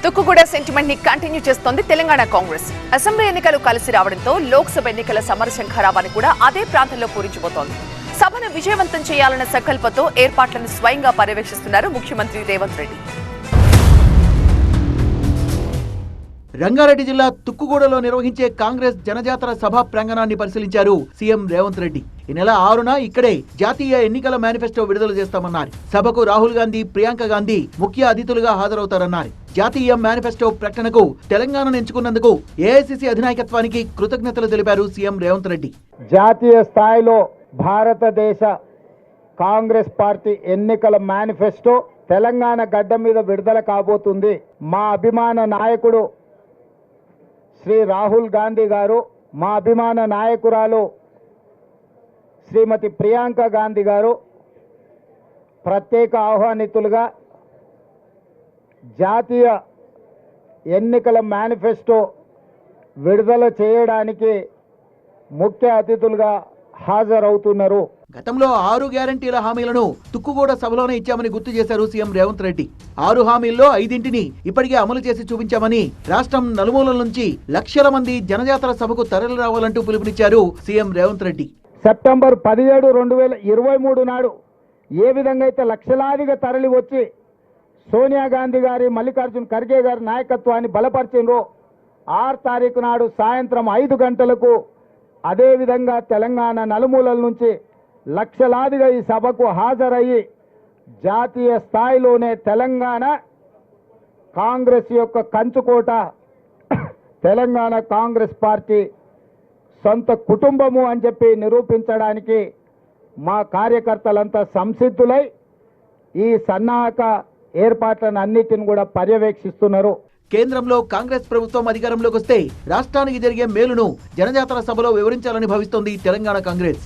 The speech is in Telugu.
తుక్కుగూడ సెంటిమెంట్ ని కంటిన్యూ చేస్తోంది తెలంగాణ కాంగ్రెస్. అసెంబ్లీ ఎన్నికలు కలిసి రావడంతో లోక్సభ ఎన్నికల సమరశంఖారావాన్ని కూడా అదే ప్రాంతంలో పూరించబోతోంది. సభను విజయవంతం చేయాలన్న సంకల్పంతో ఏర్పాట్లను స్వయంగా పర్యవేక్షిస్తున్నారు ముఖ్యమంత్రి రేవంత్ రెడ్డి. రంగారెడ్డి జిల్లా తుక్కుగూడలో నిర్వహించే కాంగ్రెస్ జనజాతర సభ ప్రాంగణాన్ని పరిశీలించారు సీఎం రేవంత్ రెడ్డి. ఈ నెల 6న ఇక్కడే జాతీయ ఎన్నికల మేనిఫెస్టో విడుదల చేస్తామన్నారు. సభకు రాహుల్ గాంధీ, ప్రియాంక గాంధీ ముఖ్య అతిథులుగా హాజరవుతారన్నారు. జాతీయ మేనిఫెస్టో ప్రకటనకు తెలంగాణను ఎంచుకున్నందుకు ఏఐసీసీ అధినాయకత్వానికి కృతజ్ఞతలు తెలిపారు సీఎం రేవంత్ రెడ్డి. జాతీయ స్థాయిలో భారతదేశ కాంగ్రెస్ పార్టీ ఎన్నికల మేనిఫెస్టో తెలంగాణ గడ్డ మీద విడుదల కాబోతుంది. మా అభిమాన నాయకుడు శ్రీ రాహుల్ గాంధీ గారు, మా అభిమాన నాయకురాలు శ్రీమతి ప్రియాంక గాంధీ గారు ప్రత్యేక ఆహ్వానితులుగా జాతీయ ఎన్నికల మేనిఫెస్టో విడుదల చేయడానికి ముఖ్య అతిథులుగా హాజరవుతున్నారు. గతంలో 6 గ్యారంటీల హామీలను తుక్కుగూడ సభలోనే ఇచ్చామని గుర్తు చేశారు సీఎం రేవంత్ రెడ్డి. 6 హామీల్లో 5ంటిని ఇప్పటికే అమలు చేసి చూపించామని, రాష్ట్రం నలుమూలల నుంచి లక్షల మంది జనజాతర సభకు తరలి రావాలంటూ పిలుపునిచ్చారు సీఎం రేవంత్ రెడ్డి. సెప్టెంబర్ 17, 2023 నాడు ఏ విధంగా అయితే లక్షలాదిగా తరలి వచ్చి సోనియా గాంధీ గారి, మల్లికార్జున్ ఖర్గే గారి నాయకత్వాన్ని బలపరిచిండ్రో 6 తారీఖు నాడు సాయంత్రం 5 గంటలకు అదేవిధంగా తెలంగాణ నలుమూలల నుంచి లక్షలాదిగా ఈ సభకు హాజరయ్యి జాతీయ స్థాయిలోనే తెలంగాణ కాంగ్రెస్ యొక్క కంచుకోట, తెలంగాణ కాంగ్రెస్ పార్టీ సొంత కుటుంబము అని చెప్పి నిరూపించడానికి మా కార్యకర్తలంతా సంసిద్ధులై ఈ సన్నాహక ఏర్పాట్లను అన్నిటిని కూడా పర్యవేక్షిస్తున్నారు. కేంద్రంలో కాంగ్రెస్ ప్రభుత్వం అధికారంలోకి వస్తే రాష్ట్రానికి జరిగే మేలును జనజాతర సభలో వివరించాలని భావిస్తోంది తెలంగాణ కాంగ్రెస్.